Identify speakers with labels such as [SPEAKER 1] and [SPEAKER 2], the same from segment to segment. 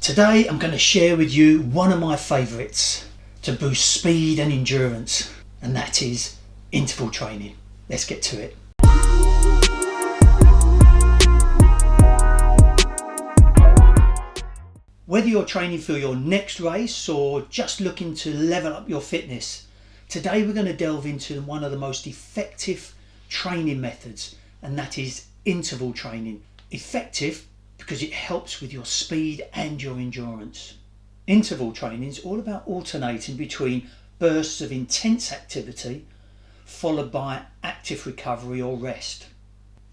[SPEAKER 1] Today I'm going to share with you one of my favourites to boost speed and endurance, and that is interval training. Let's get to it. Whether you're training for your next race or just looking to level up your fitness, today we're going to delve into one of the most effective training methods, and that is interval training. Effective because it helps with your speed and your endurance. Interval training is all about alternating between bursts of intense activity followed by active recovery or rest.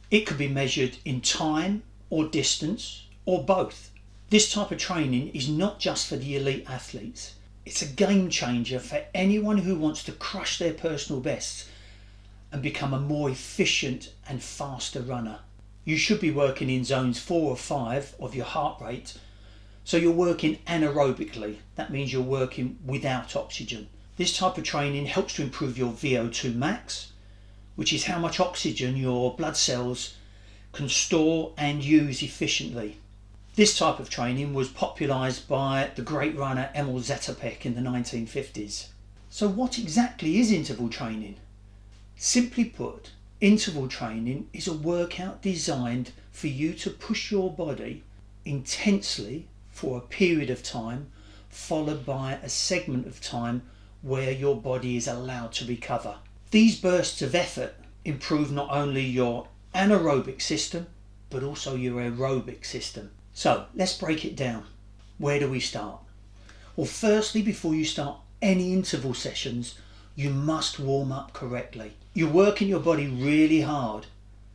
[SPEAKER 1] It could be measured in time or distance or both. This type of training is not just for the elite athletes. It's a game changer for anyone who wants to crush their personal bests and become a more efficient and faster runner. You should be working in zones 4 or 5 of your heart rate, so you're working anaerobically. That means you're working without oxygen. This type of training helps to improve your VO2 max, which is how much oxygen your blood cells can store and use efficiently. This type of training was popularised by the great runner Emil Zatopek in the 1950s. So what exactly is interval training? Simply put, interval training is a workout designed for you to push your body intensely for a period of time, followed by a segment of time where your body is allowed to recover. These bursts of effort improve not only your anaerobic system, but also your aerobic system. So let's break it down. Where do we start? Well, firstly, before you start any interval sessions, you must warm up correctly. You're working your body really hard,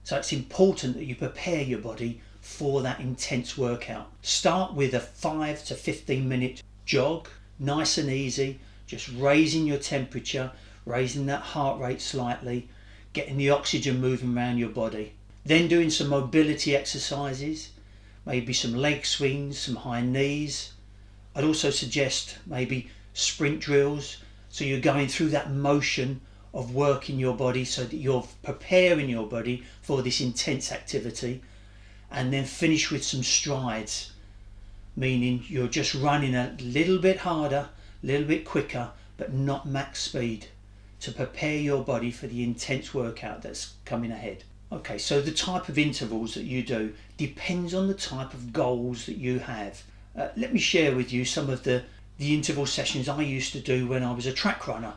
[SPEAKER 1] so it's important that you prepare your body for that intense workout. Start with a 5 to 15 minute jog, nice and easy, just raising your temperature, raising that heart rate slightly, getting the oxygen moving around your body. Then doing some mobility exercises, maybe some leg swings, some high knees. I'd also suggest maybe sprint drills, so you're going through that motion of working your body so that you're preparing your body for this intense activity, and then finish with some strides, meaning you're just running a little bit harder, a little bit quicker, but not max speed, to prepare your body for the intense workout that's coming ahead. Okay, so the type of intervals that you do depends on the type of goals that you have. Let me share with you some of the interval sessions I used to do when I was a track runner,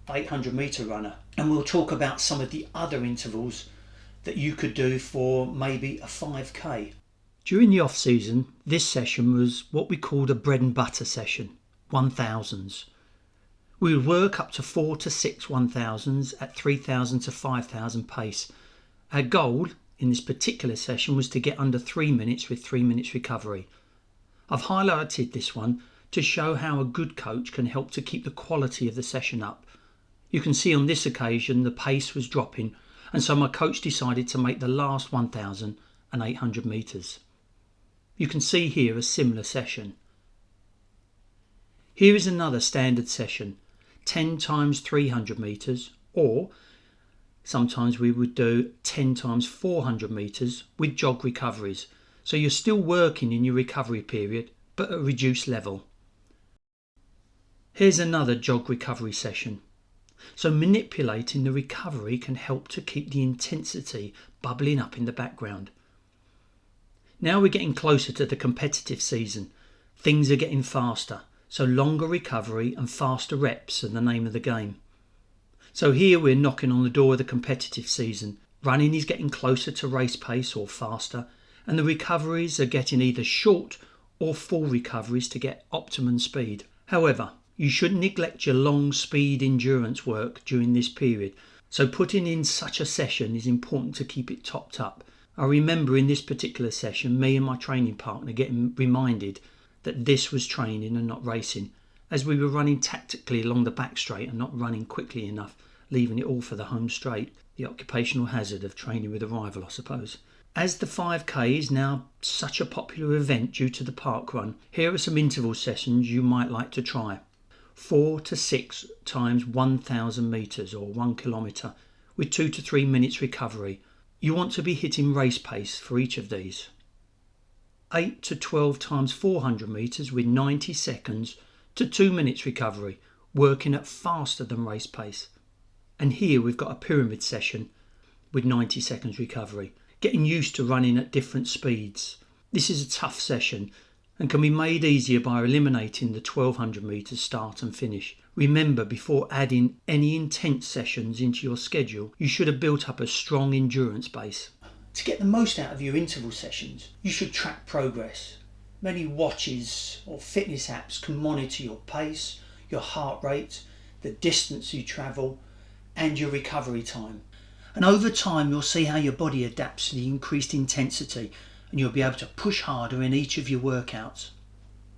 [SPEAKER 1] 800 metre runner, and we'll talk about some of the other intervals that you could do for maybe a 5k. During the off season, this session was what we called a bread and butter session, 1000s. We would work up to 4 to 6 1000s at 3000 to 5000 pace. Our goal in this particular session was to get under 3 minutes with 3 minutes recovery. I've highlighted this one to show how a good coach can help to keep the quality of the session up. You can see on this occasion the pace was dropping, and so my coach decided to make the last 1000 and 800 metres. You can see here a similar session. Here is another standard session, 10 times 300 metres, or sometimes we would do 10 times 400 metres with jog recoveries. So you're still working in your recovery period, but at a reduced level. Here's another jog recovery session. So manipulating the recovery can help to keep the intensity bubbling up in the background. Now we're getting closer to the competitive season. Things are getting faster, so longer recovery and faster reps are the name of the game. So here we're knocking on the door of the competitive season. Running is getting closer to race pace or faster, and the recoveries are getting either short or full recoveries to get optimum speed. However, you shouldn't neglect your long speed endurance work during this period, so putting in such a session is important to keep it topped up. I remember in this particular session, me and my training partner getting reminded that this was training and not racing, as we were running tactically along the back straight and not running quickly enough, leaving it all for the home straight. The occupational hazard of training with a rival, I suppose. As the 5k is now such a popular event due to the park run, here are some interval sessions you might like to try. 4 to 6 times 1000 metres or 1 kilometre with 2 to 3 minutes recovery. You want to be hitting race pace for each of these. 8 to 12 times 400 metres with 90 seconds to 2 minutes recovery, working at faster than race pace. And here we've got a pyramid session with 90 seconds recovery, getting used to running at different speeds. This is a tough session and can be made easier by eliminating the 1200 metres start and finish. Remember, before adding any intense sessions into your schedule, you should have built up a strong endurance base. To get the most out of your interval sessions, you should track progress. Many watches or fitness apps can monitor your pace, your heart rate, the distance you travel, and your recovery time. And over time, you'll see how your body adapts to the increased intensity, and you'll be able to push harder in each of your workouts.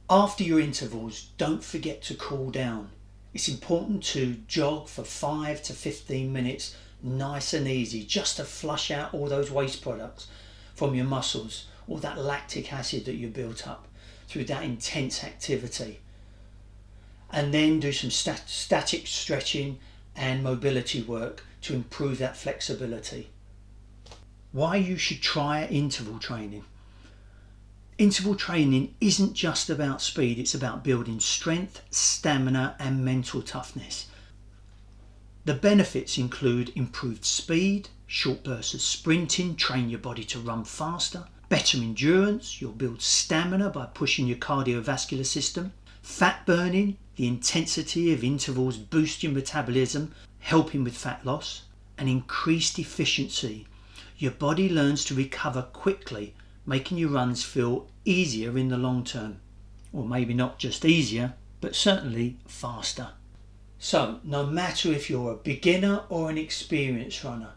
[SPEAKER 1] After your intervals, don't forget to cool down. It's important to jog for 5 to 15 minutes, nice and easy, just to flush out all those waste products from your muscles, all that lactic acid that you built up through that intense activity. And then do some static stretching and mobility work to improve that flexibility. Why you should try interval training. Interval training isn't just about speed, it's about building strength, stamina and mental toughness. The benefits include improved speed, short bursts of sprinting, train your body to run faster, better endurance, you'll build stamina by pushing your cardiovascular system, fat burning, the intensity of intervals boost your metabolism, helping with fat loss, and increased efficiency. Your body learns to recover quickly, making your runs feel easier in the long term. Or maybe not just easier, but certainly faster. So, no matter if you're a beginner or an experienced runner,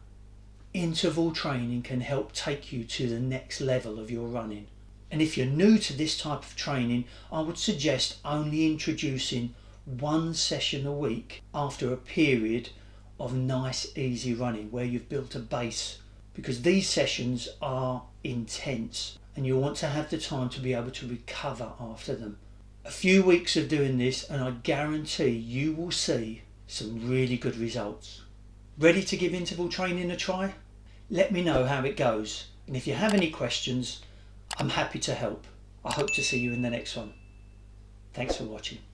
[SPEAKER 1] interval training can help take you to the next level of your running. And if you're new to this type of training, I would suggest only introducing one session a week after a period of nice easy running where you've built a base, because these sessions are intense and you'll want to have the time to be able to recover after them. A few weeks of doing this and I guarantee you will see some really good results. Ready to give interval training a try? Let me know how it goes, and if you have any questions, I'm happy to help. I hope to see you in the next one. Thanks for watching.